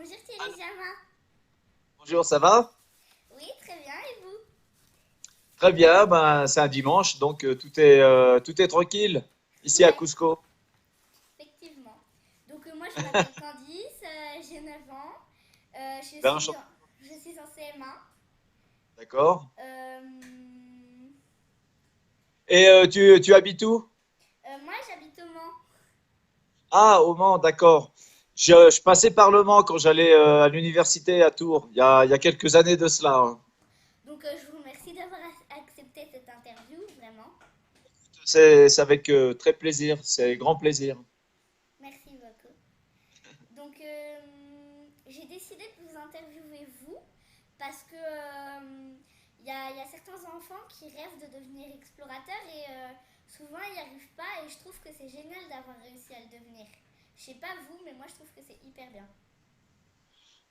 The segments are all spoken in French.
Bonjour Ah, Thierry Jamin. bonjour, ça va? Oui, très bien, et vous? Très bien, ben, c'est un dimanche, donc tout est tranquille ici à Ouais, Cusco. effectivement. Donc moi je m'appelle Candice, j'ai 9 ans, je Ben, suis enchanté. en, je suis en CM1. D'accord. Euh, Et tu habites où? Moi j'habite au Mans. Ah, au Mans, d'accord. Je passais par le Mans quand j'allais à l'université à Tours, il y a quelques années de cela, hein. Donc je vous remercie d'avoir accepté cette interview, vraiment. C'est avec très plaisir, c'est grand plaisir. Merci beaucoup. Donc j'ai décidé de vous interviewer vous parce que y a certains enfants qui rêvent de devenir explorateurs et souvent ils n'y arrivent pas et je trouve que c'est génial d'avoir réussi à le devenir. Je sais pas vous, mais moi je trouve que c'est hyper bien.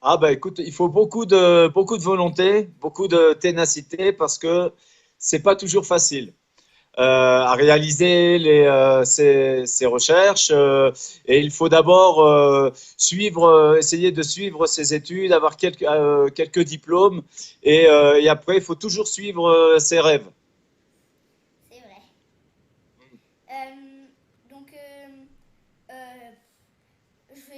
Ah ben écoute, il faut beaucoup de volonté, beaucoup de ténacité parce que c'est pas toujours facile. À réaliser ces recherches. Et il faut d'abord essayer de suivre ses études, avoir quelques diplômes. Et après, il faut toujours suivre ses rêves. C'est vrai. Euh, donc euh, je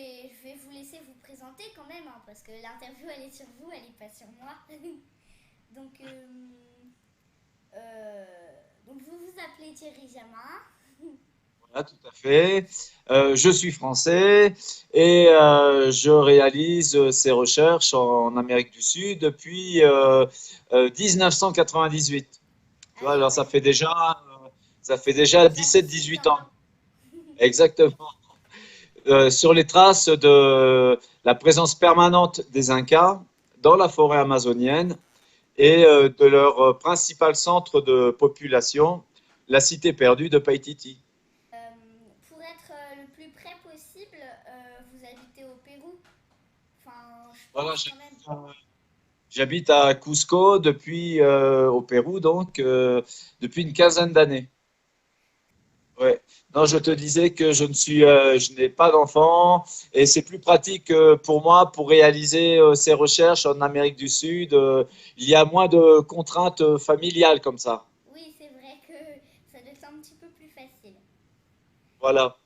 vais vous laisser vous présenter quand même hein, parce que l'interview elle est sur vous, elle est pas sur moi. donc Euh, donc vous vous appelez Thierry Jamin. Voilà, tout à fait. Je suis français et je réalise ces recherches en Amérique du Sud depuis 1998. Tu Ah vois, oui, alors ça fait déjà déjà 18 17-18 ans. ans. Exactement. Sur les traces de la présence permanente des Incas dans la forêt amazonienne et de leur principal centre de population, la cité perdue de Paititi. Pour être le plus près possible, vous habitez au Pérou. Enfin, je Voilà, pense quand même. j'habite à Cusco au Pérou, donc depuis une quinzaine d'années. Ouais. Non, je te disais que je n'ai pas d'enfant et c'est plus pratique pour moi pour réaliser ces recherches en Amérique du Sud. Il y a moins de contraintes familiales comme ça. Oui, c'est vrai que ça doit être un petit peu plus facile. Voilà.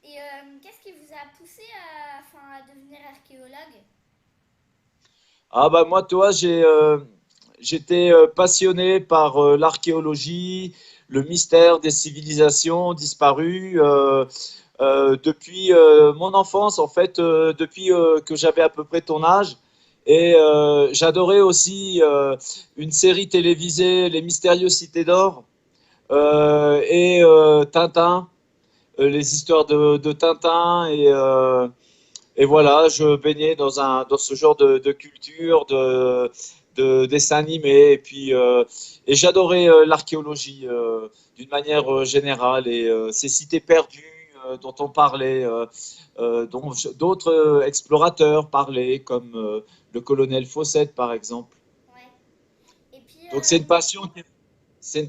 Et qu'est-ce qui vous a poussé à devenir archéologue? Ah bah moi, toi, j'étais passionné par l'archéologie, le mystère des civilisations disparues depuis mon enfance, en fait, depuis que j'avais à peu près ton âge. Et j'adorais aussi une série télévisée, Les Mystérieuses Cités d'Or et Tintin, les histoires de Tintin et voilà, je baignais dans ce genre de culture, de dessins animés, et j'adorais l'archéologie d'une manière générale et ces cités perdues dont on parlait, dont d'autres explorateurs parlaient, comme le colonel Fawcett par exemple. Ouais. Et puis, Donc c'est une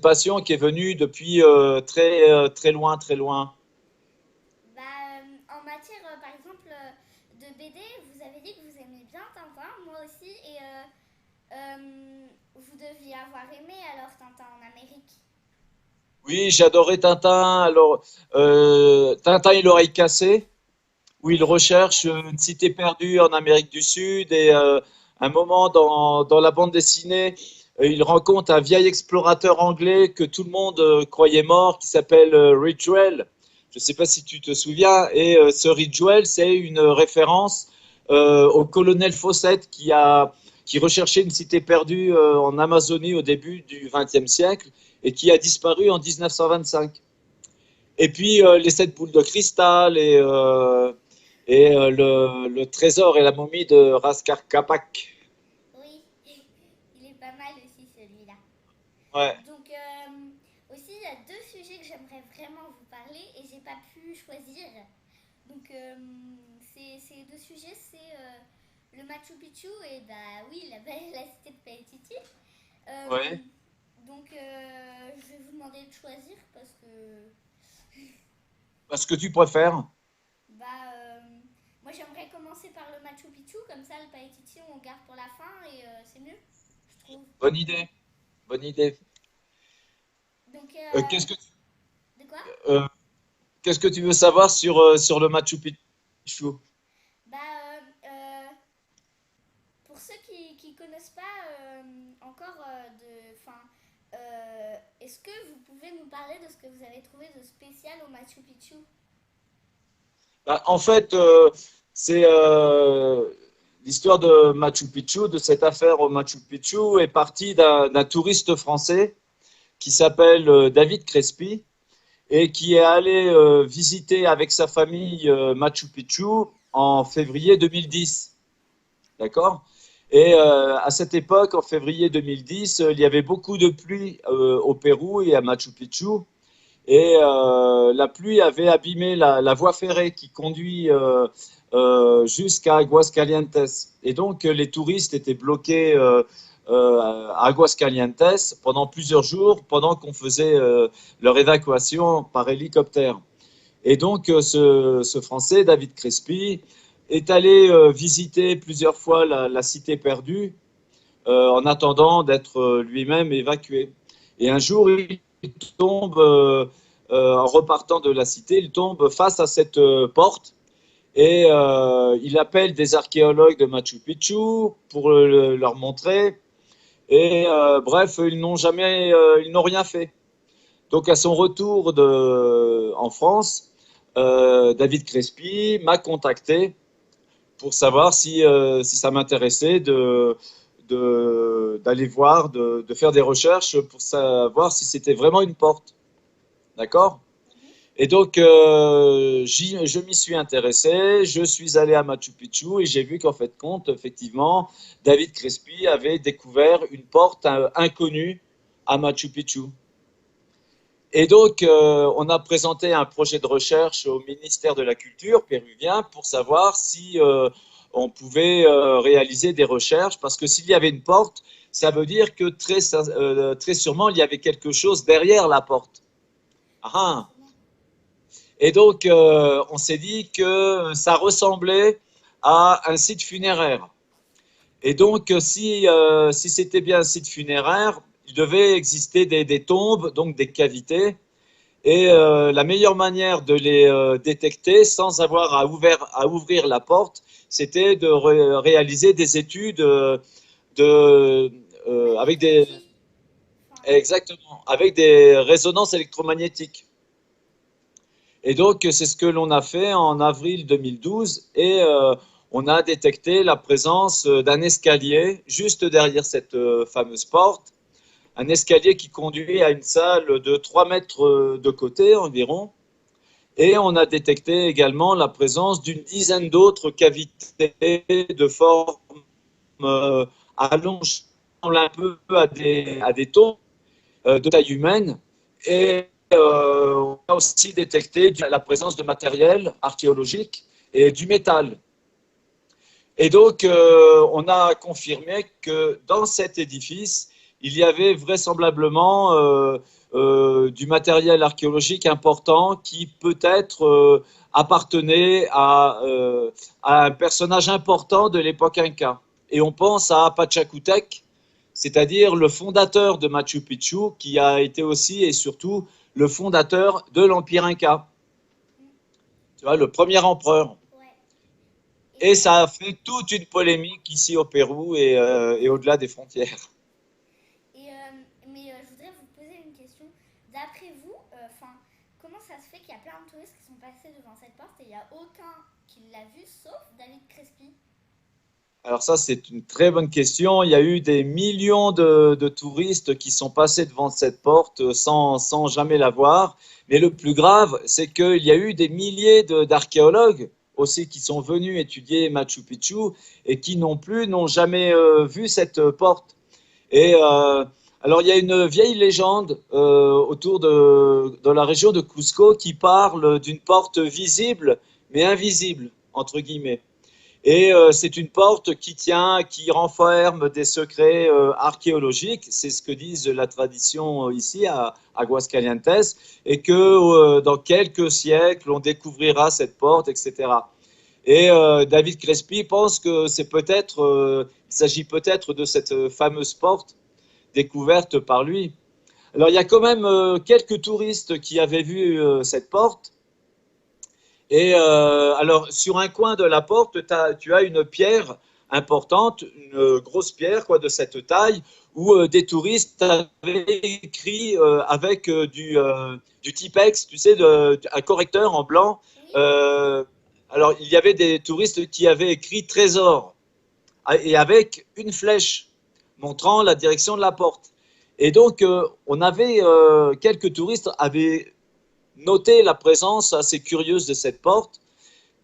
passion qui est venue depuis très loin, très loin. en matière, par exemple, de BD, vous avez dit que vous aimez bien Tintin, moi aussi, et vous deviez avoir aimé alors Tintin en Amérique. Oui, j'adorais Tintin. Alors, Tintin et l'oreille cassée, où il Oui, c'est pas recherche mal aussi. une cité perdue en Amérique du Sud. Et un moment dans la bande dessinée, il rencontre un vieil explorateur anglais que tout le monde croyait mort, qui s'appelle Ridgwell. Je ne sais pas si tu te souviens. Et ce Ridgwell, c'est une référence au colonel Fawcett qui recherchait une cité perdue en Amazonie au début du XXe siècle et qui a disparu en 1925. Et puis les sept boules de cristal et le trésor et la momie de Raskar Kapak. Oui, il est pas mal aussi celui-là. Ouais. Donc, aussi, il y a deux sujets que j'aimerais vraiment vous parler et j'ai pas pu choisir. Donc, ces deux sujets, c'est le Machu Picchu et bah oui, la cité de Paititi. Ouais. Euh, donc, je vais vous demander de choisir parce que Parce que tu préfères. bah, moi moi j'aimerais commencer par le Machu Picchu, comme ça le Païtiti on garde pour la fin et c'est mieux, je trouve. Bonne idée, bonne idée. Donc, Euh, qu'est-ce que, de quoi? euh, qu'est-ce que tu veux savoir sur le Machu Picchu? Bah, pour ceux qui connaissent pas encore est-ce que vous pouvez nous parler de ce que vous avez trouvé de spécial au Machu Picchu? Bah, en fait, c'est l'histoire de Machu Picchu, de cette affaire au Machu Picchu, est partie d'un touriste français qui s'appelle David Crespi et qui est allé visiter avec sa famille Machu Picchu en février 2010. D'accord? Et à cette époque, en février 2010, il y avait beaucoup de pluie au Pérou et à Machu Picchu. Et la pluie avait abîmé la voie ferrée qui conduit jusqu'à Aguascalientes. Et donc, les touristes étaient bloqués à Aguascalientes pendant plusieurs jours, pendant qu'on faisait leur évacuation par hélicoptère. Et donc, ce Français, David Crespi, est allé visiter plusieurs fois la cité perdue en attendant d'être lui-même évacué. Et un jour, il tombe, en repartant de la cité, il tombe face à cette porte et il appelle des archéologues de Machu Picchu pour leur montrer. Et bref, ils n'ont rien fait. Donc à son retour en France, David Crespi m'a contacté pour savoir si ça m'intéressait d'aller voir, de faire des recherches pour savoir si c'était vraiment une porte. D'accord? Et donc, je m'y suis intéressé, je suis allé à Machu Picchu et j'ai vu qu'en fait, compte, effectivement, David Crespi avait découvert une porte inconnue à Machu Picchu. Et donc, on a présenté un projet de recherche au ministère de la Culture péruvien pour savoir si on pouvait réaliser des recherches, parce que s'il y avait une porte, ça veut dire que très sûrement, il y avait quelque chose derrière la porte. Ah. Et donc, on s'est dit que ça ressemblait à un site funéraire. Et donc, si c'était bien un site funéraire, il devait exister des tombes, donc des cavités. Et la meilleure manière de les détecter sans avoir à ouvrir la porte, c'était de réaliser des études de, avec des, Magnétologie. Enfin, exactement, avec des résonances électromagnétiques. Et donc, c'est ce que l'on a fait en avril 2012 et on a détecté la présence d'un escalier juste derrière cette fameuse porte, un escalier qui conduit à une salle de 3 mètres de côté environ. Et on a détecté également la présence d'une dizaine d'autres cavités de forme allongée un peu à des taux de taille humaine. Et on a aussi détecté la présence de matériel archéologique et du métal. Et donc, on a confirmé que dans cet édifice, il y avait vraisemblablement du matériel archéologique important qui peut-être appartenait à un personnage important de l'époque Inca. Et on pense à Pachacutec, c'est-à-dire le fondateur de Machu Picchu, qui a été aussi et surtout le fondateur de l'Empire Inca. Tu vois, le premier empereur. ouais. Et ça a fait toute une polémique ici au Pérou et au-delà des frontières. Je voudrais vous poser une question. D'après vous, comment ça se fait qu'il y a plein de touristes qui sont passés devant cette porte et il n'y a aucun qui l'a vu sauf David Crespi? Alors ça, c'est une très bonne question. Il y a eu des millions de touristes qui sont passés devant cette porte sans jamais la voir. Mais le plus grave, c'est qu'il y a eu des milliers d'archéologues aussi qui sont venus étudier Machu Picchu et qui non plus n'ont jamais vu cette porte. Et alors, il y a une vieille légende autour de la région de Cusco qui parle d'une porte visible mais invisible, entre guillemets. Et c'est une porte qui renferme des secrets archéologiques, c'est ce que disent la tradition ici à Aguascalientes, et que dans quelques siècles, on découvrira cette porte, etc. Et David Crespi pense que c'est peut-être, il s'agit peut-être de cette fameuse porte découverte par lui. Alors il y a quand même quelques touristes qui avaient vu cette porte. Et alors sur un coin de la porte, tu as une pierre importante, une grosse pierre quoi, de cette taille, où des touristes avaient écrit avec du Tipex, tu sais, un correcteur en blanc. Oui. Euh, alors il y avait des touristes qui avaient écrit trésor et avec une flèche montrant la direction de la porte. Et donc on avait quelques touristes avaient noté la présence assez curieuse de cette porte.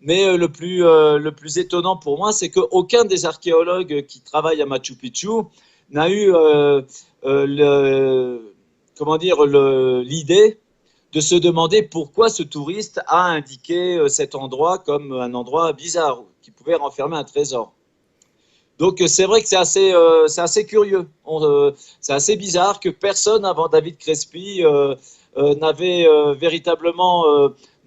Mais le plus étonnant pour moi, c'est qu'aucun des archéologues qui travaillent à Machu Picchu n'a eu comment dire, l'idée de se demander pourquoi ce touriste a indiqué cet endroit comme un endroit bizarre qui pouvait renfermer un trésor. Donc c'est vrai que c'est assez curieux. C'est assez bizarre que personne avant David Crespi n'avait véritablement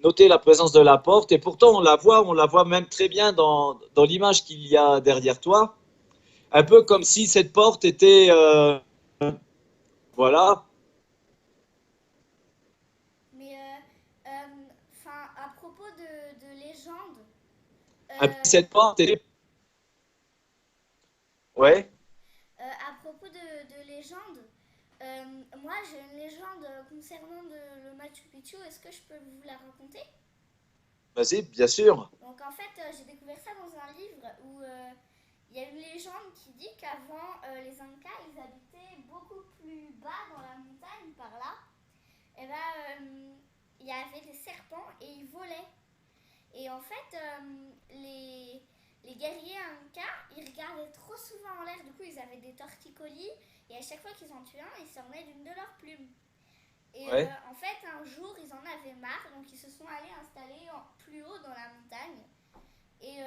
noté la présence de la porte. Et pourtant on la voit même très bien dans l'image qu'il y a derrière toi. Un peu comme si cette porte était, voilà, Mais à propos de légendes, cette porte était, ouais, à propos de légendes, moi j'ai une légende concernant le Machu Picchu. Est-ce que je peux vous la raconter? vas-y, bien sûr. Donc en fait, j'ai découvert ça dans un livre où il y a une légende qui dit qu'avant les Incas, ils habitaient beaucoup plus bas dans la montagne par là. Et ben, il y avait des serpents et ils volaient. Et en fait, les guerriers Incas, ils regardaient trop souvent en l'air. Du coup, ils avaient des torticolis. Et à chaque fois qu'ils en tuaient un, ils s'ornaient d'une de leurs plumes. Et Ouais. en fait, un jour, ils en avaient marre. Donc, ils se sont allés installer plus haut dans la montagne. Et,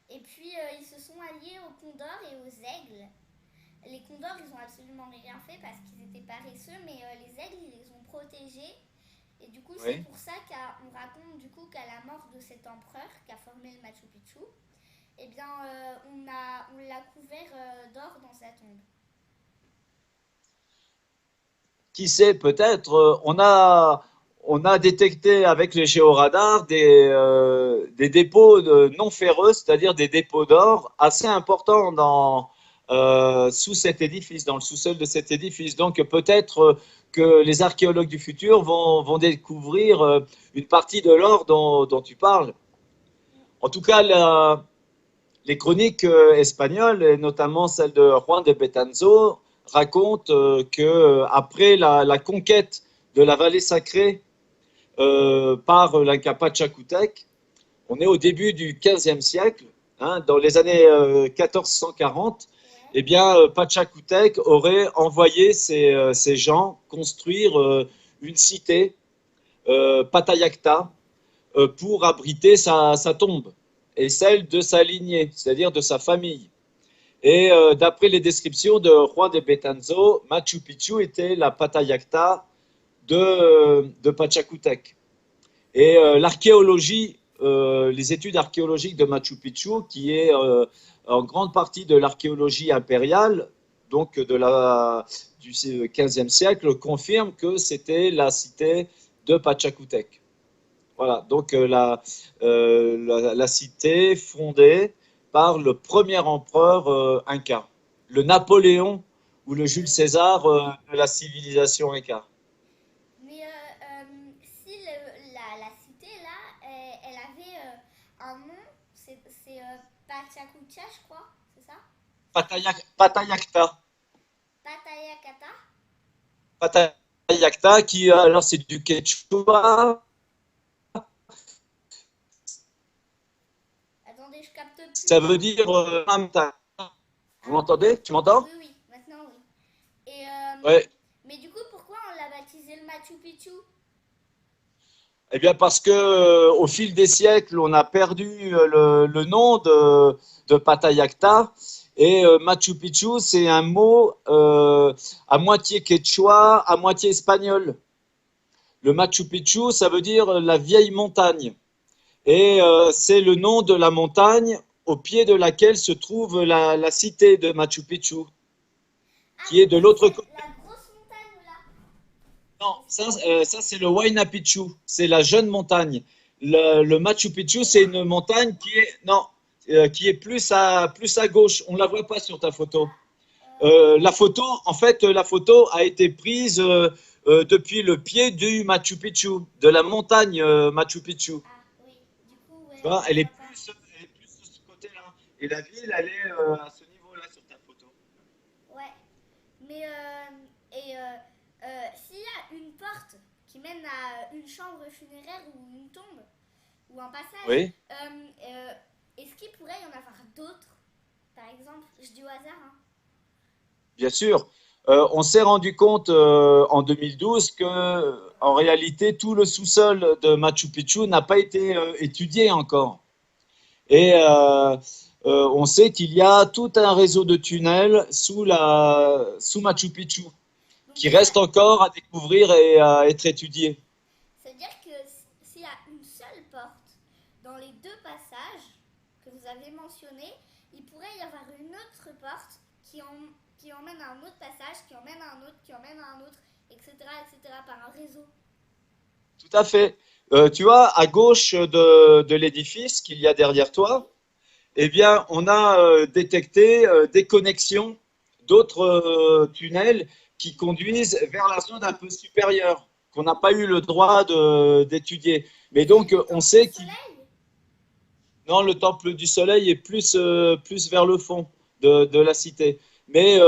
et puis, ils se sont alliés aux condors et aux aigles. Les condors, ils ont absolument rien fait parce qu'ils étaient paresseux, mais les aigles, ils les ont protégés. Et du coup, c'est Ouais. pour ça qu'on raconte du coup qu'à la mort de cet empereur qui a formé le Machu Picchu, eh bien, on l'a couvert d'or dans sa tombe. Qui sait, peut-être, on a détecté avec les géoradars des dépôts non ferreux, c'est-à-dire des dépôts d'or assez importants sous cet édifice, dans le sous-sol de cet édifice. Donc peut-être que les archéologues du futur vont découvrir une partie de l'or dont tu parles. En tout cas, les chroniques espagnoles, et notamment celle de Juan de Betanzo, racontent que après la conquête de la vallée sacrée par l'Inca Pachacutec, on est au début du XVe siècle, hein, dans les années 1440, Ouais. eh bien, Pachacutec aurait envoyé ses gens construire une cité, Patayacta, pour abriter sa tombe et celle de sa lignée, c'est-à-dire de sa famille. Et d'après les descriptions de Juan de Betanzo, Machu Picchu était la Patayacta de Pachacutec. Et l'archéologie, les études archéologiques de Machu Picchu, qui est en grande partie de l'archéologie impériale, donc du XVe siècle, confirme que c'était la cité de Pachacutec. Voilà, donc la cité fondée par le premier empereur inca, le Napoléon ou le Jules Oui. César de la civilisation inca. Mais si la cité là, elle avait un nom, c'est Pachacucha, je crois, c'est ça? Patayacta, Patayakata. Patayacta qui alors c'est du quechua, Attendez, je capte plus ça bien. veut dire vous Ah, m'entendez? Tu m'entends? oui, oui, maintenant oui. Et Ouais. mais du coup, pourquoi on l'a baptisé le Machu Picchu? Eh bien, parce que au fil des siècles, on a perdu le nom de Patayacta et Machu Picchu, c'est un mot à moitié quechua, à moitié espagnol. Le Machu Picchu, ça veut dire la vieille montagne. Et c'est le nom de la montagne au pied de laquelle se trouve la cité de Machu Picchu, Ah, qui est donc de c'est l'autre côté. la grosse montagne là. Non, ça c'est le Huayna Picchu, c'est la jeune montagne. Le Machu Picchu, c'est une montagne qui est, non, qui est plus à gauche. On ne la voit pas sur ta photo. La photo, en fait, la photo a été prise depuis le pied du Machu Picchu, de la montagne Machu Picchu. Ah oui, du coup, Tu ouais, on vois, la voit pas. elle est plus de ce côté-là. Et la ville, elle est à ce niveau-là sur ta photo. Ouais, mais s'il y a une porte qui mène à une chambre funéraire ou une tombe ou un passage, Oui, est-ce qu'il pourrait y en avoir d'autres? Par exemple, je dis au hasard, hein. bien sûr. On s'est rendu compte en 2012 que, en réalité, tout le sous-sol de Machu Picchu n'a pas été étudié encore. Et on sait qu'il y a tout un réseau de tunnels sous Machu Picchu Donc qui reste encore à découvrir et à être étudié. ça veut dire que s'il y a une seule porte dans les deux passages que vous avez mentionnés, il pourrait y avoir une autre porte qui emmène à un autre passage, qui emmène à un autre, qui emmène à un autre, etc., par un réseau. Tout à fait. Tu vois, à gauche de l'édifice qu'il y a derrière Oui. toi, eh bien, on a détecté des connexions d'autres tunnels qui conduisent vers la zone un peu supérieure, qu'on n'a pas eu le droit d'étudier. Mais C'est donc, le on temple du sait qu'il soleil? non, le temple du soleil est plus vers le fond de la cité. Mais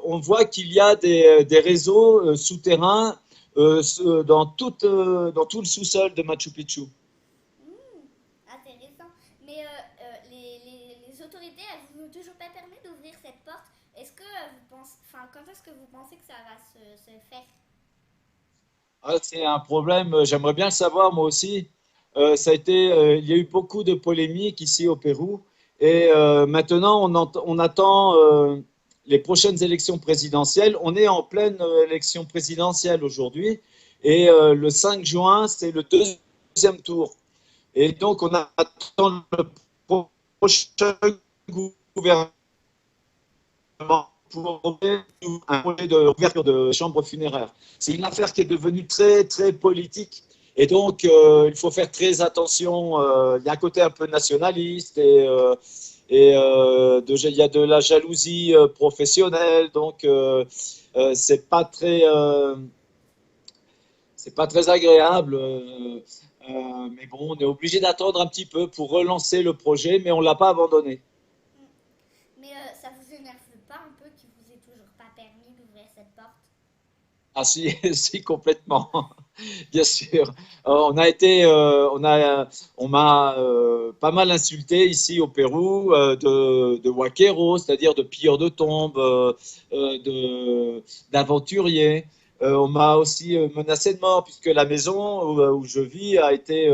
on voit qu'il y a des réseaux souterrains dans tout le sous-sol de Machu Picchu. Hmm, intéressant. Mais les autorités, elles vous ont toujours pas permis d'ouvrir cette porte. Est-ce que vous pensez, enfin, quand est-ce que vous pensez que ça va se faire? Ah, c'est un problème, j'aimerais bien le savoir moi aussi. Il y a eu beaucoup de polémiques ici au Pérou et maintenant on attend les prochaines élections présidentielles. On est en pleine élection présidentielle aujourd'hui et le 5 juin c'est le deuxième tour. Et donc on attend le prochain gouvernement pour un projet d'ouverture de chambre funéraire. C'est une affaire qui est devenue très, très politique. Et donc, il faut faire très attention. Il y a un côté un peu nationaliste il y a de la jalousie professionnelle. Donc, c'est pas très agréable. Mais bon, on est obligé d'attendre un petit peu pour relancer le projet, mais on ne l'a pas abandonné. Hmm. Mais ça vous énerve pas un peu qu'il vous ait toujours pas permis d'ouvrir cette porte? Ah si, si complètement, bien sûr. On m'a pas mal insulté ici au Pérou de waquero, c'est-à-dire de pilleurs de tombes, d'aventuriers. On m'a aussi menacé de mort puisque la maison où je vis a été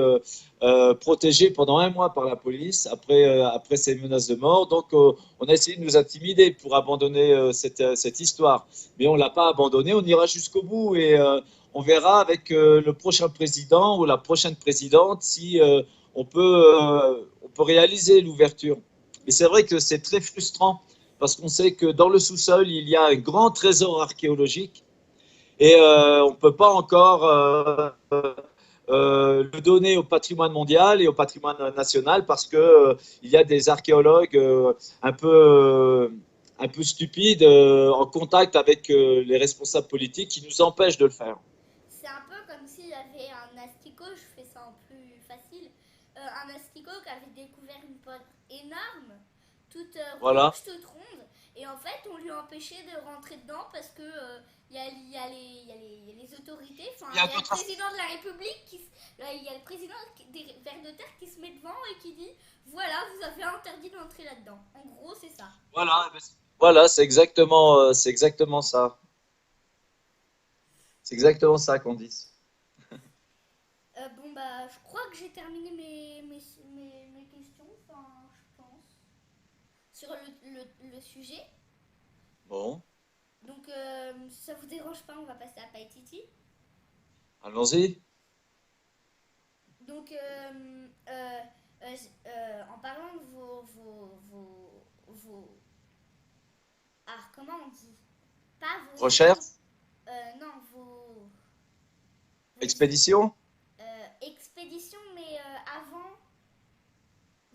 protégée pendant un mois par la police après ces menaces de mort. Donc, on a essayé de nous intimider pour abandonner cette histoire, mais on ne l'a pas abandonné, on ira jusqu'au bout et on verra avec le prochain président ou la prochaine présidente si on peut réaliser l'ouverture. Mais c'est vrai que c'est très frustrant parce qu'on sait que dans le sous-sol, il y a un grand trésor archéologique et on ne peut pas encore le donner au patrimoine mondial et au patrimoine national parce que il y a des archéologues un peu stupides en contact avec les responsables politiques qui nous empêchent de le faire. C'est un peu comme s'il y avait un asticot, je fais ça en plus facile, un asticot qui avait découvert une pomme énorme, toute Voilà. rouge, toute ronde, et en fait on lui a empêché de rentrer dedans parce que il y a les autorités, enfin Il y a il y a le d'autres. président de la République, il y a le président des vers de terre qui se met devant et qui dit voilà, vous avez interdit d'entrer là-dedans. En gros, c'est ça. Voilà. Voilà, c'est exactement ça. C'est exactement ça qu'on dit. Bon, bah, je crois que j'ai terminé mes questions, enfin, je pense, sur le sujet. Bon, Donc, si ça vous dérange pas, on va passer à Paititi. allons-y. Donc, En parlant de comment on dit? Pas Recherche, non, vos expédition, expéditions, mais avant,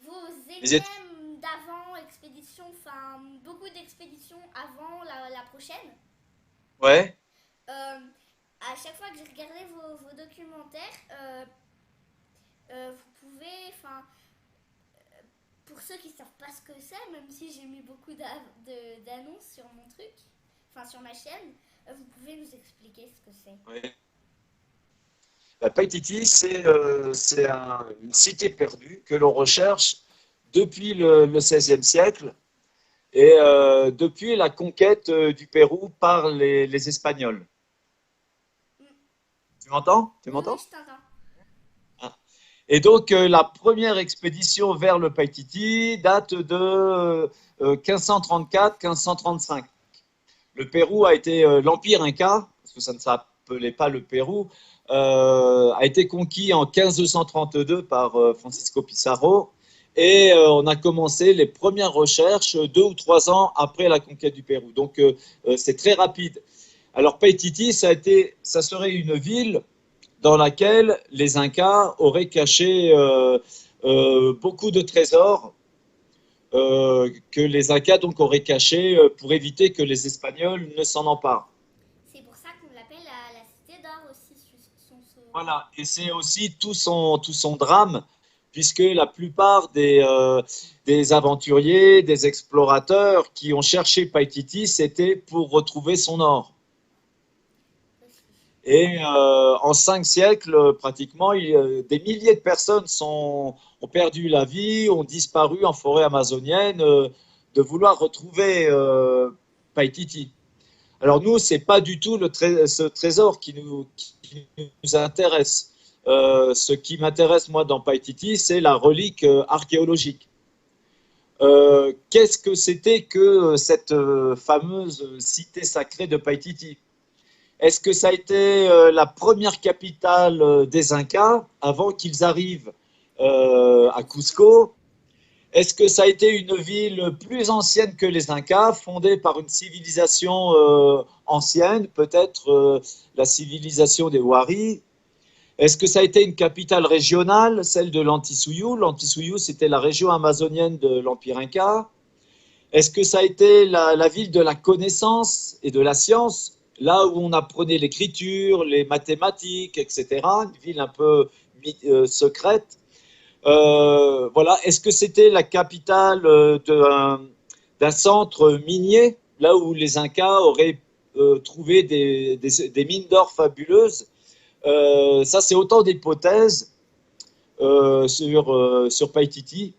vos les études. énièmes d'avant expéditions, enfin, beaucoup d'expéditions avant la prochaine. Ouais. Euh, à chaque fois que j'ai regardé vos documentaires, vous pouvez, enfin, pour ceux qui ne savent pas ce que c'est, même si j'ai mis beaucoup d'annonces sur mon truc, enfin sur ma chaîne, vous pouvez nous expliquer ce que c'est. Ouais. Paititi, c'est une cité perdue que l'on recherche depuis le XVIe siècle et depuis la conquête du Pérou par les Espagnols. Mm. Tu m'entends? Tu Oui, oui, m'entends? je t'entends. Ah. Et donc, la première expédition vers le Paititi date de 1534-1535. Le Pérou a été, l'Empire Inca, parce que ça ne s'appelait pas le Pérou, a été conquis en 1532 par Francisco Pizarro. Et on a commencé les premières recherches 2 ou 3 ans après la conquête du Pérou. Donc, c'est très rapide. Alors, Paititi, ça serait une ville dans laquelle les Incas auraient caché beaucoup de trésors que les Incas donc auraient cachés pour éviter que les Espagnols ne s'en emparent. C'est pour ça qu'on l'appelle la cité d'or aussi, Voilà, et c'est aussi tout son drame, puisque la plupart des aventuriers, des explorateurs qui ont cherché Paititi, c'était pour retrouver son or. aussi. Et en 5 siècles, pratiquement, des milliers de personnes ont perdu la vie, ont disparu en forêt amazonienne de vouloir retrouver Paititi. Alors nous, c'est pas du tout ce trésor qui nous intéresse. Ce qui m'intéresse, moi, dans Paititi, c'est la relique archéologique. Qu'est-ce que c'était que cette fameuse cité sacrée de Paititi? Est-ce que ça a été la première capitale des Incas avant qu'ils arrivent à Cusco? Est-ce que ça a été une ville plus ancienne que les Incas, fondée par une civilisation ancienne, peut-être la civilisation des Wari? Est-ce que ça a été une capitale régionale, celle de l'Antisuyú? L'Antisuyú, c'était la région amazonienne de l'Empire Inca. Est-ce que ça a été la ville de la connaissance et de la science, là où on apprenait l'écriture, les mathématiques, etc. Une ville un peu secrète. Voilà. Est-ce que c'était la capitale d'un centre minier, là où les Incas auraient trouvé des mines d'or fabuleuses? Ça, c'est autant d'hypothèses sur Paititi.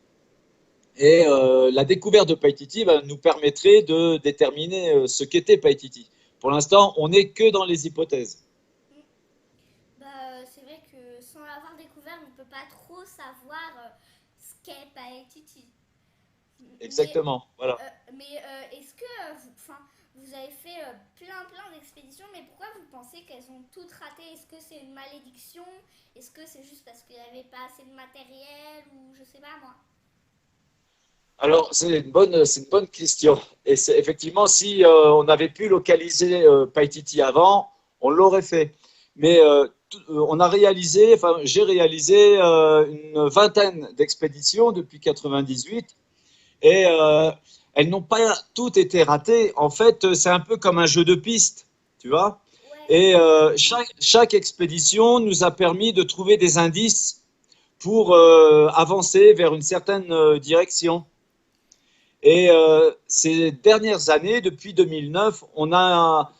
Et la découverte de Paititi nous permettrait de déterminer ce qu'était Paititi. Pour l'instant, on n'est que dans les hypothèses. Mm. Bah, c'est vrai que sans l'avoir découvert, on ne peut pas trop savoir ce qu'est Paititi. Mais, Exactement. Voilà. est-ce que vous avez fait plein d'expéditions, mais pourquoi vous pensez qu'elles ont toutes raté? Est-ce que c'est une malédiction? Est-ce que c'est juste parce qu'il n'y avait pas assez de matériel ou je sais pas moi? Alors, c'est une bonne question. Et c'est effectivement, si on avait pu localiser Paititi avant, on l'aurait fait. Mais on a réalisé, enfin, j'ai réalisé une vingtaine d'expéditions depuis 98 et elles n'ont pas toutes été ratées. En fait, c'est un peu comme un jeu de piste, tu vois. Ouais. Et chaque expédition nous a permis de trouver des indices pour avancer vers une certaine direction. Et ces dernières années, depuis 2009, on a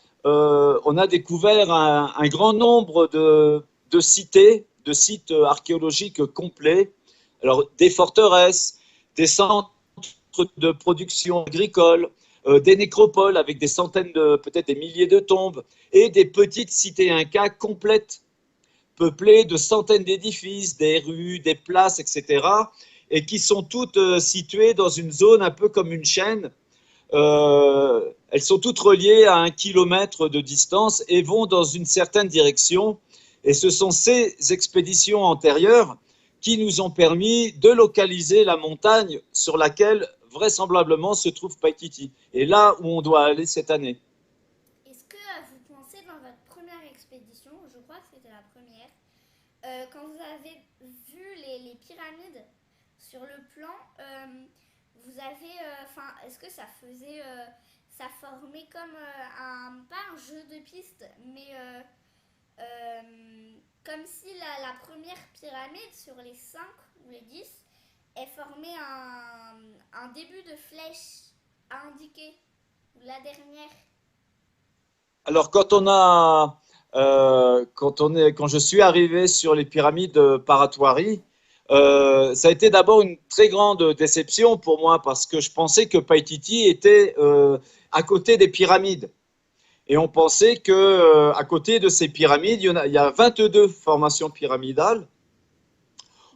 découvert un grand nombre de sites archéologiques complets. Alors, des forteresses, des centres de production agricole, des nécropoles avec des centaines peut-être des milliers de tombes, et des petites cités incas complètes, peuplées de centaines d'édifices, des rues, des places, etc., et qui sont toutes situées dans une zone un peu comme une chaîne. Elles sont toutes reliées à 1 kilomètre de distance et vont dans une certaine direction. Et ce sont ces expéditions antérieures qui nous ont permis de localiser la montagne sur laquelle vraisemblablement se trouve Paititi, et là où on doit aller cette année. Est-ce que vous pensez dans votre première expédition, je crois que c'était la première, quand vous avez vu les pyramides sur le plan, vous avez, est-ce que ça faisait, ça formait comme pas un jeu de pistes, mais comme si la première pyramide sur les 5 ou les 10, elle formait un début de flèche à indiquer, ou la dernière. Alors quand je suis arrivé sur les pyramides Paratoari, ça a été d'abord une très grande déception pour moi parce que je pensais que Paititi était à côté des pyramides. Et on pensait que à côté de ces pyramides, il y a 22 formations pyramidales.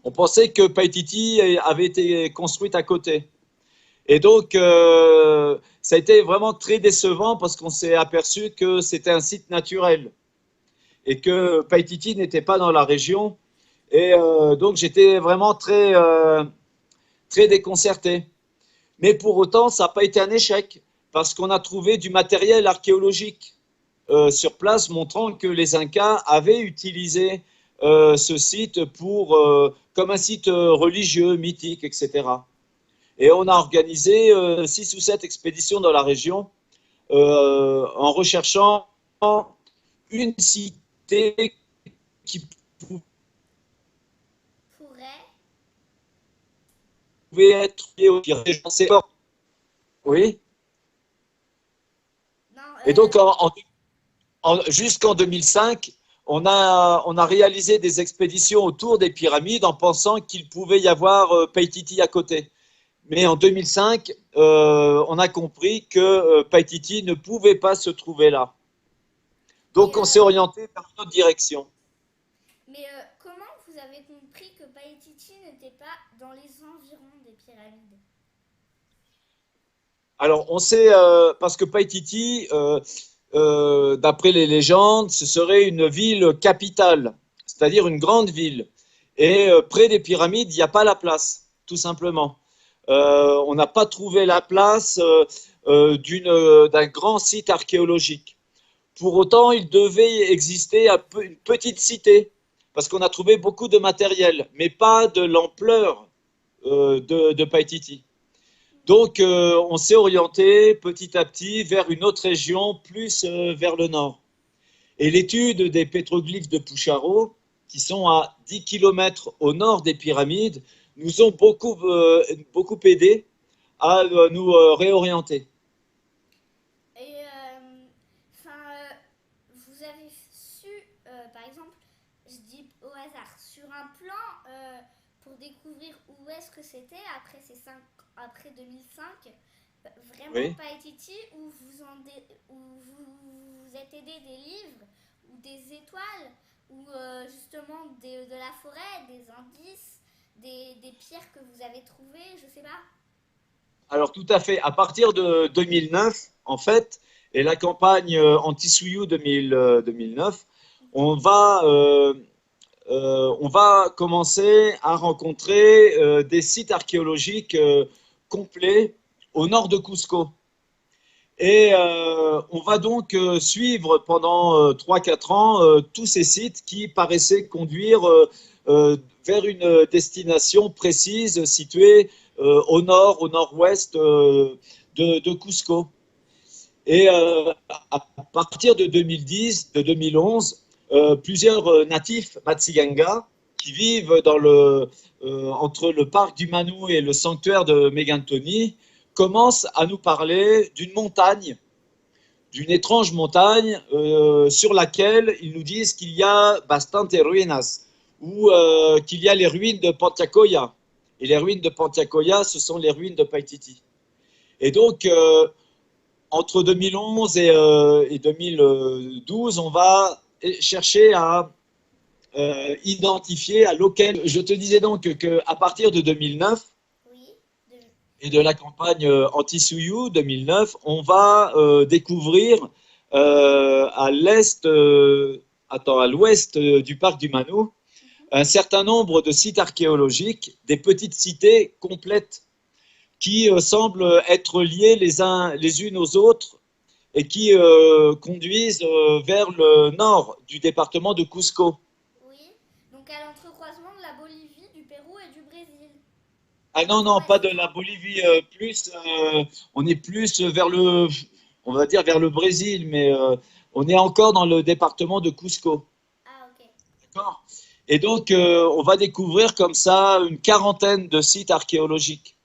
On pensait que Paititi avait été construite à côté. Et donc, ça a été vraiment très décevant parce qu'on s'est aperçu que c'était un site naturel et que Paititi n'était pas dans la région. Et donc, j'étais vraiment très déconcerté. Mais pour autant, ça n'a pas été un échec parce qu'on a trouvé du matériel archéologique sur place montrant que les Incas avaient utilisé ce site comme un site religieux, mythique, etc. Et on a organisé 6 ou 7 expéditions dans la région en recherchant une cité qui pouvait être liée au Pyrénées. Oui. Non, Et donc, jusqu'en 2005, on a réalisé des expéditions autour des pyramides en pensant qu'il pouvait y avoir Paititi à côté. Mais en 2005, on a compris que Paititi ne pouvait pas se trouver là. Donc, on s'est orienté vers une autre direction. Mais comment vous avez compris que Paititi n'était pas dans les environs des pyramides? Alors, on sait, parce que Paititi, d'après les légendes, ce serait une ville capitale, c'est-à-dire une grande ville. Et près des pyramides, il n'y a pas la place, tout simplement. On n'a pas trouvé la place d'un grand site archéologique. Pour autant, il devait exister une petite cité, parce qu'on a trouvé beaucoup de matériel, mais pas de l'ampleur de Paititi. Donc, on s'est orienté petit à petit vers une autre région, plus vers le nord. Et l'étude des pétroglyphes de Pucharo, qui sont à 10 km au nord des pyramides, nous ont beaucoup aidé à nous réorienter. Et vous avez su, par exemple, je dis au hasard, sur un plan pour découvrir où est-ce que c'était après 2005, vraiment Oui. Paititi, où vous êtes aidé des livres ou des étoiles ou justement de la forêt, des indices, des pierres que vous avez trouvées, je sais pas. Alors, tout à fait. À partir de 2009, en fait, et la campagne Anti-Souillou 2009, on va commencer à rencontrer des sites archéologiques complets au nord de Cusco. Et on va donc suivre pendant 3-4 ans tous ces sites qui paraissaient conduire vers une destination précise située au nord, au nord-ouest de Cusco. Et à partir de 2010, de 2011, plusieurs natifs Matsiganga qui vivent entre le parc du Manu et le sanctuaire de Megantoni commencent à nous parler d'une montagne, d'une étrange montagne sur laquelle ils nous disent qu'il y a bastante ruinas ou qu'il y a les ruines de Pantiacoya. Et les ruines de Pantiacoya, ce sont les ruines de Paititi. Et donc, entre 2011 et 2012, on va chercher à identifier à local. Je te disais donc qu'à partir de 2009 et de la campagne Anti-Souillou 2009, on va découvrir à l'ouest du parc du Manu, un certain nombre de sites archéologiques, des petites cités complètes qui semblent être liées les unes aux autres et qui conduisent vers le nord du département de Cusco. Oui. Donc à l'entrecroisement de la Bolivie, du Pérou et du Brésil. Ah non, non, pas de Nord-ouest. la Bolivie, on est plus vers on va dire vers le Brésil, mais on est encore dans le département de Cusco. Ah, ok. D'accord. Et donc, on va découvrir comme ça une quarantaine de sites archéologiques.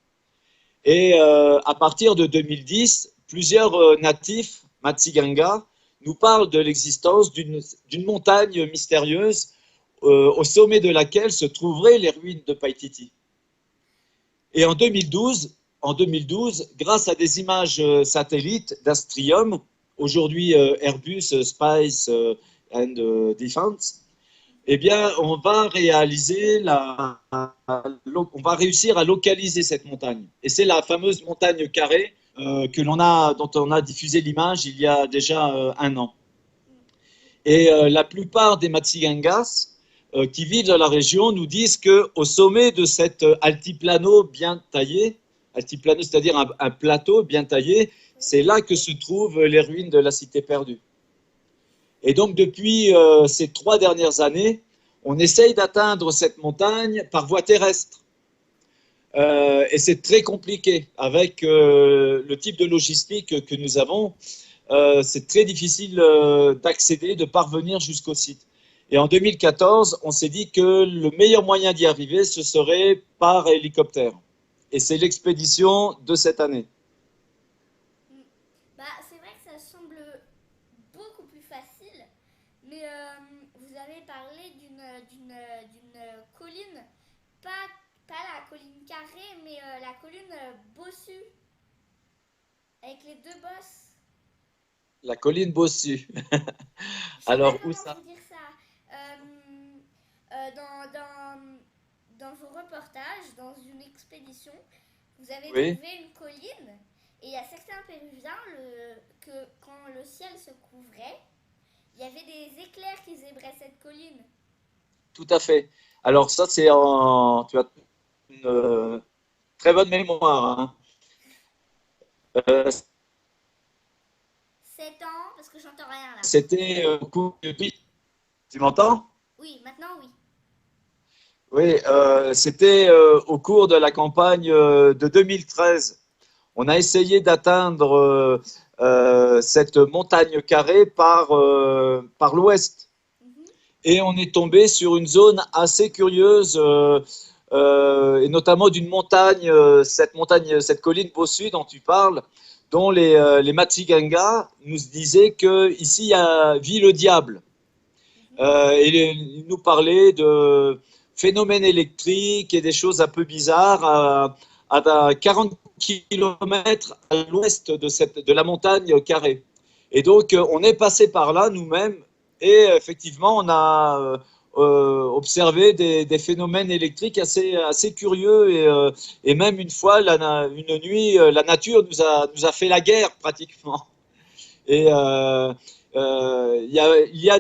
Et à partir de 2010, plusieurs natifs, Matsiganga, nous parlent de l'existence d'une montagne mystérieuse au sommet de laquelle se trouveraient les ruines de Paititi. Et en 2012, grâce à des images satellites d'Astrium, aujourd'hui Airbus Space and Defense, eh bien, on va réussir à localiser cette montagne. Et c'est la fameuse montagne carrée dont on a diffusé l'image il y a déjà un an. Et la plupart des Matsigangas qui vivent dans la région nous disent qu'au sommet de cet altiplano bien taillé, altiplano, c'est-à-dire un plateau bien taillé, Oui. c'est là que se trouvent les ruines de la cité perdue. Et donc, depuis ces 3 dernières années, on essaye d'atteindre cette montagne par voie terrestre. Et c'est très compliqué. Avec le type de logistique que nous avons, c'est très difficile d'accéder, de parvenir jusqu'au site. Et en 2014, on s'est dit que le meilleur moyen d'y arriver, ce serait par hélicoptère. Et c'est l'expédition de cette année. Mm. Bah, c'est vrai que ça semble beaucoup plus facile, mais vous avez parlé d'une colline, pas, pas la colline carrée, mais la colline bossue, avec les deux bosses. La colline Bossu. Je sais pas Alors, où comment ça? vous dire ça. Dans vos reportages, dans une expédition, vous avez Oui. trouvé une colline et il y a certains Péruviens que quand le ciel se couvrait, il y avait des éclairs qui zébraient cette colline. Tout à fait. Alors ça, tu as une très bonne mémoire, hein. Euh, 7 ans, parce que j'entends rien là. C'était au cours Tu m'entends? Oui, maintenant oui. Oui, c'était au cours de la campagne de 2013. On a essayé d'atteindre cette montagne carrée par l'ouest. Mhm. Et on est tombé sur une zone assez curieuse, et notamment d'une montagne, cette colline Bossu dont tu parles, dont les Matsigangas nous disaient qu'ici vit le diable. Mhm. Et il nous parlait de phénomènes électriques et des choses un peu bizarres à 40 km à l'ouest de la montagne carrée. Et donc, on est passé par là nous-mêmes et effectivement, on a observé des phénomènes électriques assez curieux et même une fois, une nuit, la nature nous a fait la guerre pratiquement. Et il y a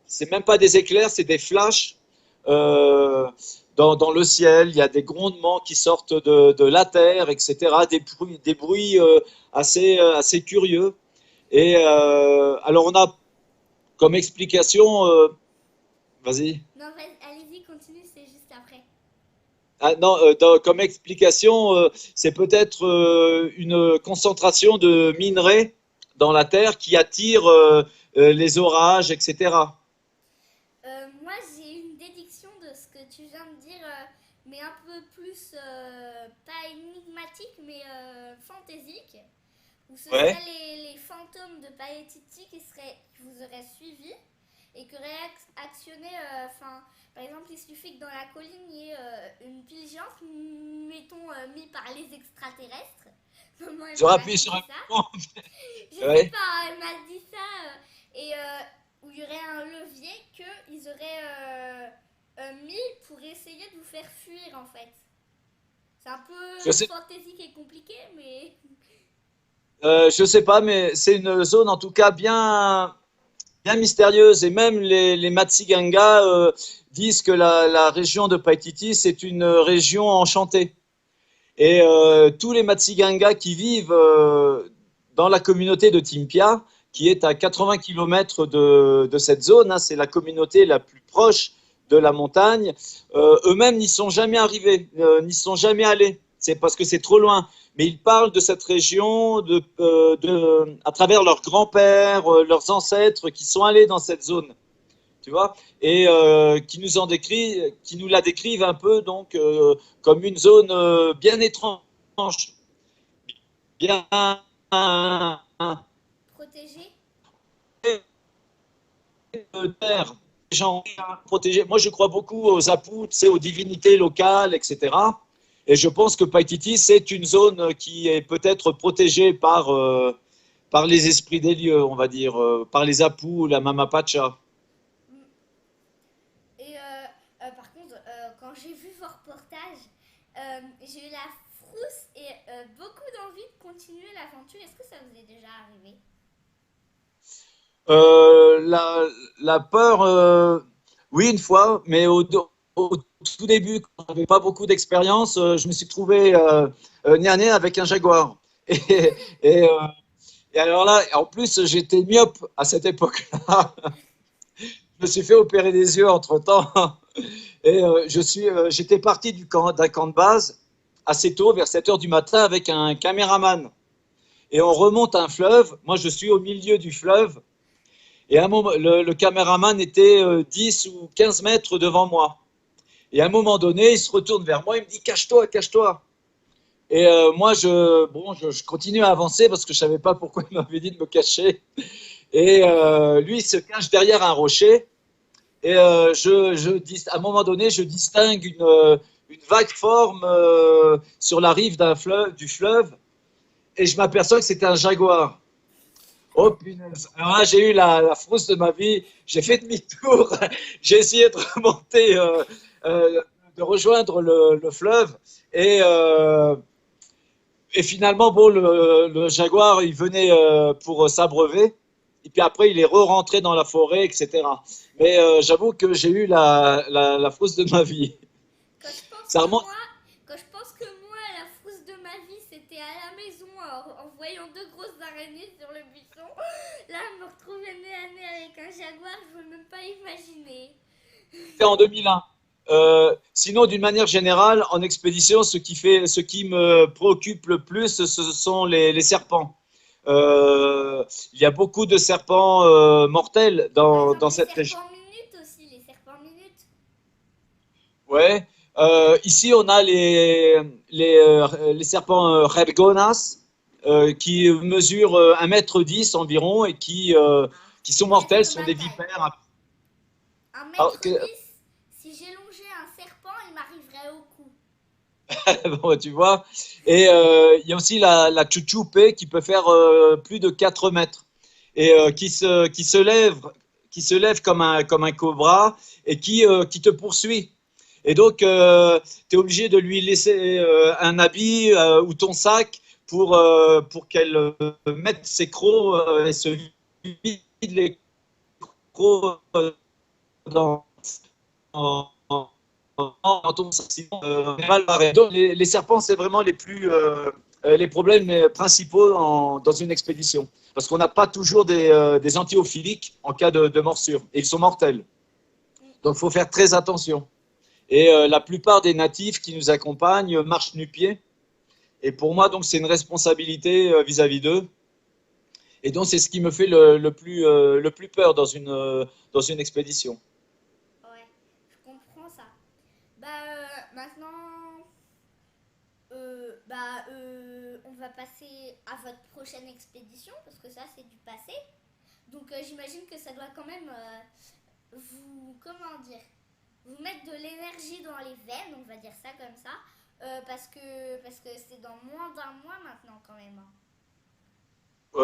c'est même pas des éclairs, c'est des flashs euh, dans le ciel. Il y a des grondements qui sortent de la terre, etc. Des bruits assez curieux. Et alors on a comme explication, vas-y. Non, allez-y, continue, c'est juste après. Ah, non, comme explication, c'est peut-être une concentration de minerais dans la terre qui attire les orages, etc. Moi, j'ai une déduction de ce que tu viens de dire, mais un peu plus, pas énigmatique, mais fantaisique, où ce Ouais. seraient les fantômes de Paetiti qui vous auraient suivi et qui auraient actionné, par exemple, il suffit que dans la colline, il y ait une pile géante, mettons, mis par les extraterrestres. Maman, elle Ils ont m'a appuyé sur raconté un ça. bouton. Je sais Ouais. pas, elle m'a dit ça. Et où il y aurait un levier qu'ils auraient mis pour essayer de vous faire fuir en fait. C'est un Je peu sais, fantaisique et compliqué, mais. je sais pas, mais c'est une zone en tout cas bien mystérieuse. Et même les Matsiganga disent que la région de Paititi, c'est une région enchantée. Et tous les Matsiganga qui vivent dans la communauté de Timpia, qui est à 80 km de cette zone, hein, c'est la communauté la plus proche de la montagne, eux-mêmes n'y sont jamais arrivés, n'y sont jamais allés. C'est parce que c'est trop loin. Mais ils parlent de cette région à travers leurs grands-pères, leurs ancêtres qui sont allés dans cette zone, tu vois, et qui nous la décrivent un peu donc comme une zone bien étrange, bien Protégé? terre, des gens protégés. Moi, je crois beaucoup aux apous, tu sais, aux divinités locales, etc. Et je pense que Paititi, c'est une zone qui est peut-être protégée par les esprits des lieux, on va dire, par les apous, la mamapacha. Mm. Et par contre, quand j'ai vu vos reportages, j'ai eu la frousse et beaucoup d'envie de continuer l'aventure. Est-ce que ça vous est déjà arrivé? La peur, oui, une fois, mais au tout début, quand j'avais pas beaucoup d'expérience, je me suis trouvé nez à nez avec un jaguar. Et, et, euh, et alors là, en plus, j'étais myope à cette époque-là. Je me suis fait opérer des yeux entre-temps. Et j'étais parti d'un camp de base assez tôt, vers 7 heures du matin, avec un caméraman. Et on remonte un fleuve. Moi, je suis au milieu du fleuve. Et à un moment, le caméraman était 10 ou 15 mètres devant moi. Et à un moment donné, il se retourne vers moi, il me dit cache-toi, cache-toi. Et moi, je continue à avancer parce que je ne savais pas pourquoi il m'avait dit de me cacher. Et lui, il se cache derrière un rocher. Et à un moment donné, je distingue une vague forme sur la rive du fleuve. Et je m'aperçois que c'était un jaguar. Oh punaise. Alors là, j'ai eu la frousse de ma vie. J'ai fait demi-tour. J'ai essayé de remonter, de rejoindre le fleuve. Et, euh, et finalement, bon, le jaguar, il venait pour s'abreuver. Et puis après, il est re-rentré dans la forêt, etc. Mais j'avoue que j'ai eu la frousse de ma vie. Quand je pense Ça que remonte. moi, quand je pense que moi, la frousse de ma vie, c'était à la maison en voyant deux grosses araignées sur le buisson. Là, me retrouver nez à nez avec un jaguar, je ne veux même pas imaginer. C'était en 2001. Sinon, d'une manière générale, en expédition, ce qui me préoccupe le plus, ce sont les serpents. Il y a beaucoup de serpents mortels Par exemple, dans les cette région. serpents minutes aussi, les serpents minutes. Ouais. Ici, on a les serpents Rebgonas qui mesurent 1,10 m environ et Ah, qui sont mortels, presque sont ma des taille. vipères. Un Alors mètre que, 10, si j'élongeais un serpent, il m'arriverait au cou. bon, tu vois. Et il y a aussi la chuchupe qui peut faire plus de 4 mètres et qui se lève comme un cobra et qui te poursuit. Et donc, tu es obligé de lui laisser un habit ou ton sac pour qu'elle mette ses crocs et se vide les crocs dans, dans, dans ton sac. Sinon, mal barré. Donc, les serpents, c'est vraiment les problèmes principaux dans une expédition. Parce qu'on n'a pas toujours des antiophiliques en cas de morsure. Et ils sont mortels. Donc, il faut faire très attention. Et la plupart des natifs qui nous accompagnent marchent nu-pieds. Et pour moi, donc, c'est une responsabilité vis-à-vis d'eux. Et donc, c'est ce qui me fait le plus peur dans une expédition. Ouais, je comprends ça. Bah, maintenant, on va passer à votre prochaine expédition, parce que ça, c'est du passé. Donc, j'imagine que ça doit quand même comment dire, vous mettre de l'énergie dans les veines, on va dire ça comme ça, parce que c'est dans moins d'un mois maintenant quand même, hein.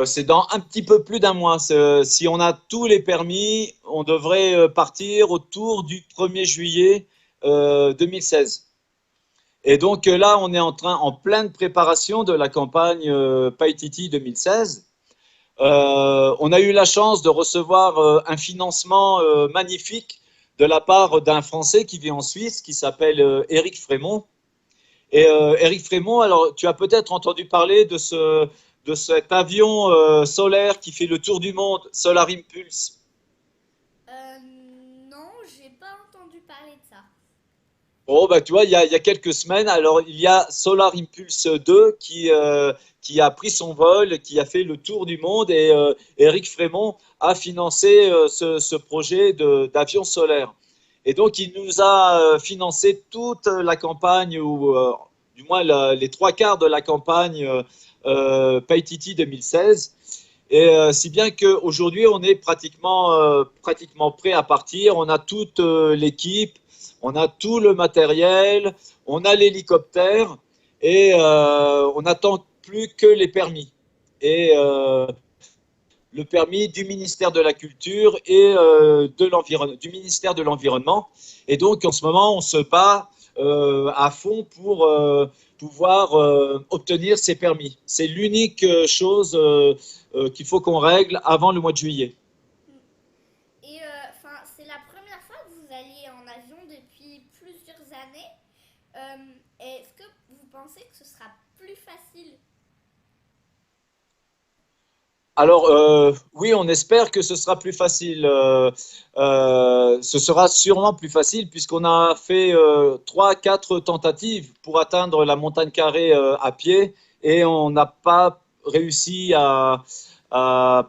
C'est dans un petit peu plus d'un mois. Si on a tous les permis, on devrait partir autour du 1er juillet 2016. Et donc là, on est en pleine préparation de la campagne Paititi 2016. On a eu la chance de recevoir un financement magnifique de la part d'un Français qui vit en Suisse, qui s'appelle Éric Frémont. Et Éric Frémont, alors tu as peut-être entendu parler de cet avion solaire qui fait le tour du monde, Solar Impulse. Euh, non, j'ai pas entendu parler de ça. Oh, bah, tu vois, il y a quelques semaines, alors il y a Solar Impulse 2 qui a pris son vol, qui a fait le tour du monde et Éric Frémont a financé ce projet d'avion solaire. Et donc, il nous a financé toute la campagne, ou du moins les trois quarts de la campagne Paititi 2016. Et si bien qu'aujourd'hui, on est pratiquement prêt à partir. On a toute l'équipe, on a tout le matériel, on a l'hélicoptère et on n'attend plus que les permis. Et le permis du ministère de la Culture et du ministère de l'Environnement. Et donc, en ce moment, on se bat à fond pour pouvoir obtenir ces permis. C'est l'unique chose qu'il faut qu'on règle avant le mois de juillet. Et enfin, c'est la première fois que vous alliez en avion depuis plusieurs années. Est-ce que vous pensez que ce sera plus facile? Alors, oui, on espère que ce sera plus facile. Ce sera sûrement plus facile puisqu'on a fait trois, quatre tentatives pour atteindre la montagne carrée à pied et on n'a pas réussi à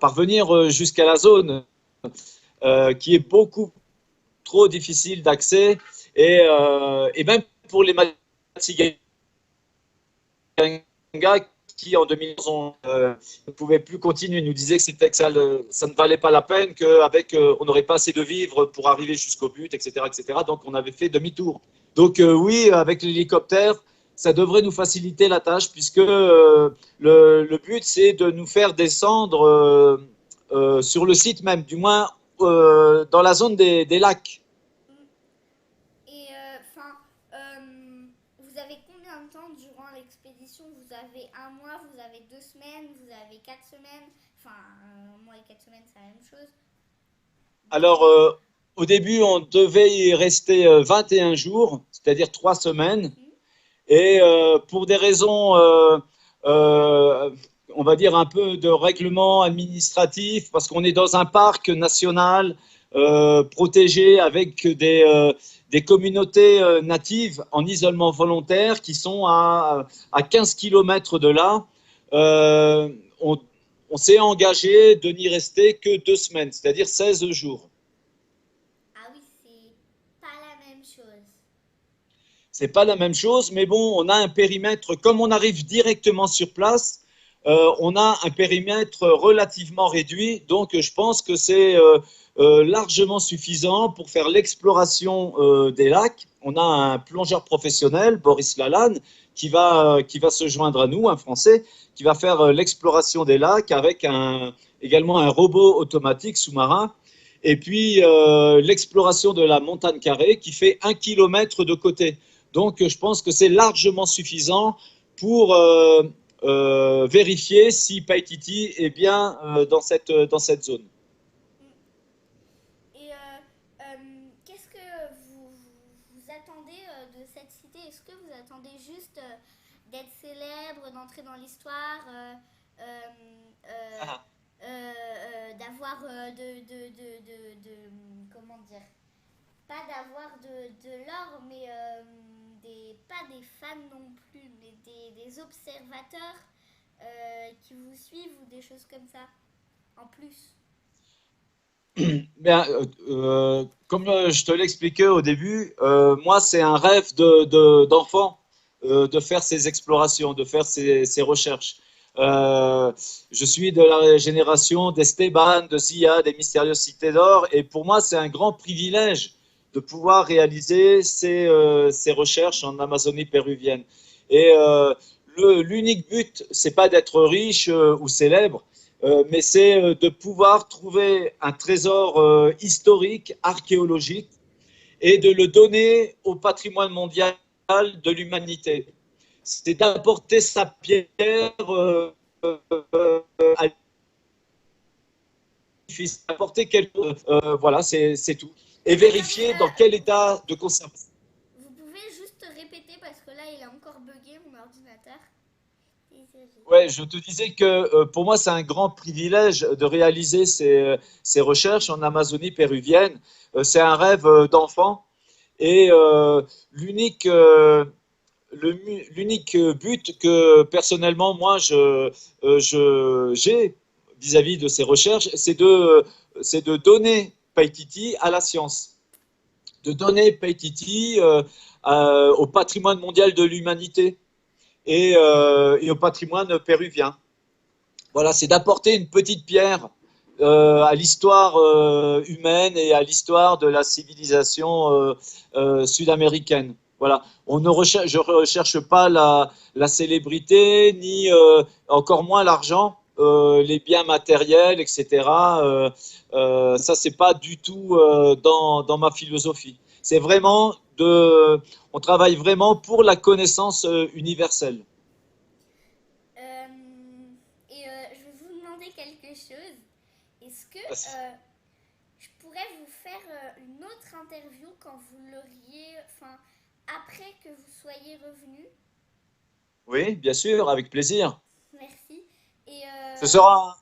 parvenir jusqu'à la zone qui est beaucoup trop difficile d'accès et même pour les Matsiganga qui en 2011 ne pouvaient plus continuer, nous disaient que ça ne valait pas la peine, qu'avec on n'aurait pas assez de vivres pour arriver jusqu'au but, etc., etc. Donc on avait fait demi-tour. Donc oui, avec l'hélicoptère, ça devrait nous faciliter la tâche puisque le but c'est de nous faire descendre sur le site même, du moins dans la zone des lacs. Et enfin, vous avez combien de temps durant l'expédition? Vous avez un mois, vous avez 2 semaines, vous avez 4 semaines. Enfin, un mois et 4 semaines, c'est la même chose. Alors, au début, on devait y rester 21 jours, c'est-à-dire 3 semaines. Mhm. Et pour des raisons, euh, on va dire un peu de règlement administratif, parce qu'on est dans un parc national protégé avec des communautés natives en isolement volontaire qui sont à 15 km de là. Euh, on, on s'est engagé de n'y rester que 2 semaines, c'est-à-dire 16 jours. Ah oui, c'est pas la même chose. C'est pas la même chose, mais bon, on a un périmètre, comme on arrive directement sur place, on a un périmètre relativement réduit, donc je pense que c'est largement suffisant pour faire l'exploration des lacs. On a un plongeur professionnel, Boris Lalanne, qui va se joindre à nous, un Français, qui va faire l'exploration des lacs avec également un robot automatique sous-marin. Et puis l'exploration de la montagne carrée qui fait 1 kilomètre de côté. Donc, je pense que c'est largement suffisant pour vérifier si Paititi est bien dans cette zone. Et qu'est-ce que vous attendez de cette cité? Est-ce que vous attendez juste d'être célèbre, d'entrer dans l'histoire, euh, euh, Ah. d'avoir comment dire, pas d'avoir de l'or, mais pas des fans non plus, mais des observateurs qui vous suivent ou des choses comme ça, en plus. Bien, comme je te l'expliquais au début, moi, c'est un rêve d'enfant de faire ces explorations, de faire ces recherches. Euh, je suis de la génération d'Esteban, de Zia, des Mystérieuses Cités d'Or, et pour moi, c'est un grand privilège de pouvoir réaliser ces recherches en Amazonie péruvienne. Et l'unique but, c'est pas d'être riche ou célèbre, mais c'est de pouvoir trouver un trésor historique, archéologique, et de le donner au patrimoine mondial de l'humanité. C'est d'apporter sa pierre à l'édifice, apporter quelque chose. Voilà, c'est tout. et vérifier dans quel état de conservation. vous pouvez juste répéter parce que là, il a encore bugué mon ordinateur. Désolée. Ouais, je te disais que pour moi, c'est un grand privilège de réaliser ces recherches en Amazonie péruvienne. C'est un rêve d'enfant et l'unique l'unique but que personnellement, moi, j'ai vis-à-vis de ces recherches, c'est de donner Paititi à la science, de donner Paititi au patrimoine mondial de l'humanité et au patrimoine péruvien. Voilà, c'est d'apporter une petite pierre à l'histoire humaine et à l'histoire de la civilisation sud-américaine. Voilà, je ne recherche pas la célébrité, ni encore moins l'argent, les biens matériels, etc. Ça, c'est pas du tout dans ma philosophie. C'est vraiment on travaille vraiment pour la connaissance universelle. Je vais vous demander quelque chose. Est-ce que je pourrais vous faire une autre interview quand vous l'auriez, enfin, après que vous soyez revenu? Oui, bien sûr, avec plaisir. Merci. Et Ce sera,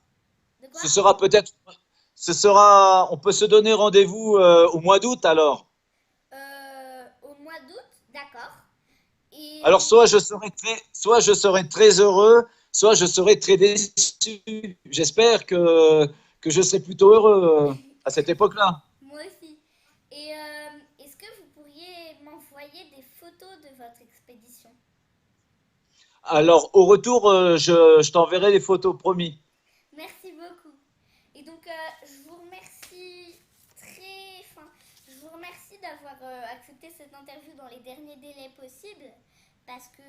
de quoi? ce sera peut-être, on peut se donner rendez-vous au mois d'août alors. Au mois d'août, d'accord. Et Alors soit je serai très heureux, soit je serai très déçu. J'espère que je serai plutôt heureux à cette époque-là. moi aussi. Et est-ce que vous pourriez m'envoyer des photos de votre expédition? Alors au retour, je t'enverrai les photos, promis. Merci beaucoup. Et donc, je vous remercie enfin, je vous remercie d'avoir accepté cette interview dans les derniers délais possibles parce que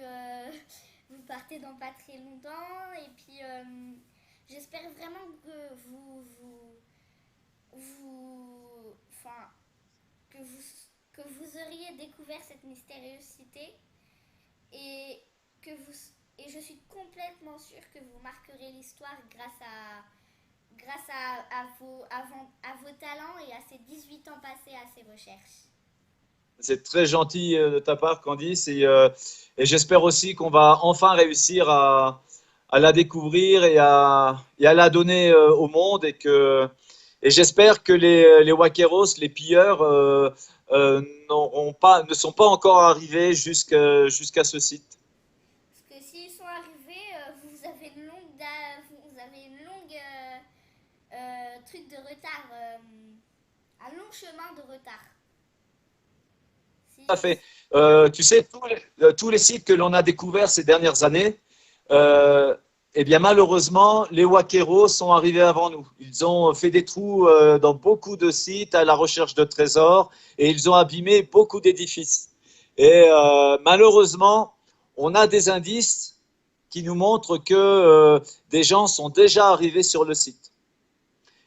vous partez dans pas très longtemps et puis j'espère vraiment que enfin, que vous, que vous auriez découvert cette mystériosité et que vous, et je suis complètement sûre que vous marquerez l'histoire grâce à vos talents et à ces 18 ans passés à ces recherches. C'est très gentil de ta part, Candice, et j'espère aussi qu'on va enfin réussir à la découvrir et à la donner au monde et j'espère que les Wakeros, les pilleurs, ne sont pas encore arrivés jusqu'à ce site. Parce que s'ils sont arrivés, vous avez une longue truc de retard, un long chemin de retard. Tout à Si, fait. Tu sais, tous les sites que l'on a découverts ces dernières années, eh bien malheureusement, les Wakeros sont arrivés avant nous. Ils ont fait des trous dans beaucoup de sites à la recherche de trésors et ils ont abîmé beaucoup d'édifices. Et malheureusement, on a des indices qui nous montrent que des gens sont déjà arrivés sur le site.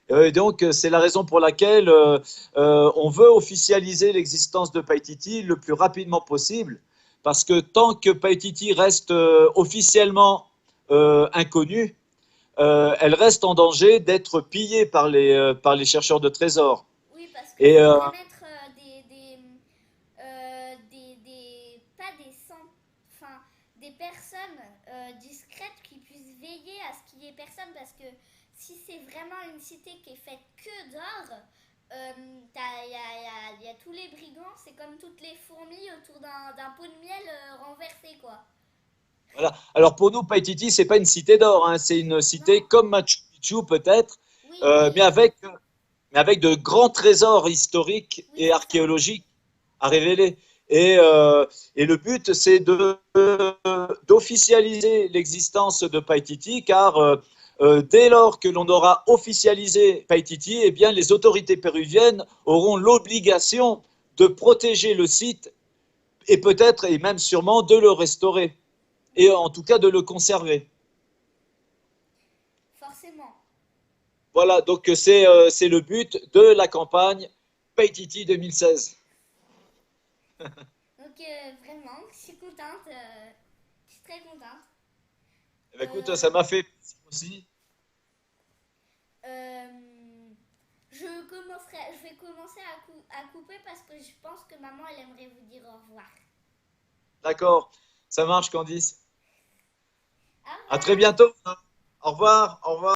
Et donc, c'est la raison pour laquelle on veut officialiser l'existence de Paititi le plus rapidement possible, parce que tant que Paititi reste officiellement inconnue, elle reste en danger d'être pillée par les chercheurs de trésors. oui, parce qu'il Et faudrait mettre pas des enfin, des personnes discrètes qui puissent veiller à ce qu'il y ait personne, parce que si c'est vraiment une cité qui est faite que d'or, il y a tous les brigands, c'est comme toutes les fourmis autour d'un pot de miel renversé, quoi. voilà. Alors pour nous, Paititi, c'est pas une cité d'or, hein, c'est une cité Non, comme Machu Picchu peut-être, oui, mais mais avec de grands trésors historiques oui, et c'est ça. archéologiques à révéler. Et le but, c'est d'officialiser l'existence de Paititi, car dès lors que l'on aura officialisé Paititi, eh bien, les autorités péruviennes auront l'obligation de protéger le site et peut-être, et même sûrement, de le restaurer, et en tout cas de le conserver. Forcément. Voilà, donc c'est le but de la campagne Paititi 2016. Donc vraiment, je suis contente. Je suis très contente. Eh bien, écoute, Euh, ça m'a fait plaisir aussi. euh, je commencerai je vais commencer à couper parce que je pense que maman, elle aimerait vous dire au revoir. D'accord, ça marche, Candice. Au À très revoir. bientôt. Au revoir, au revoir.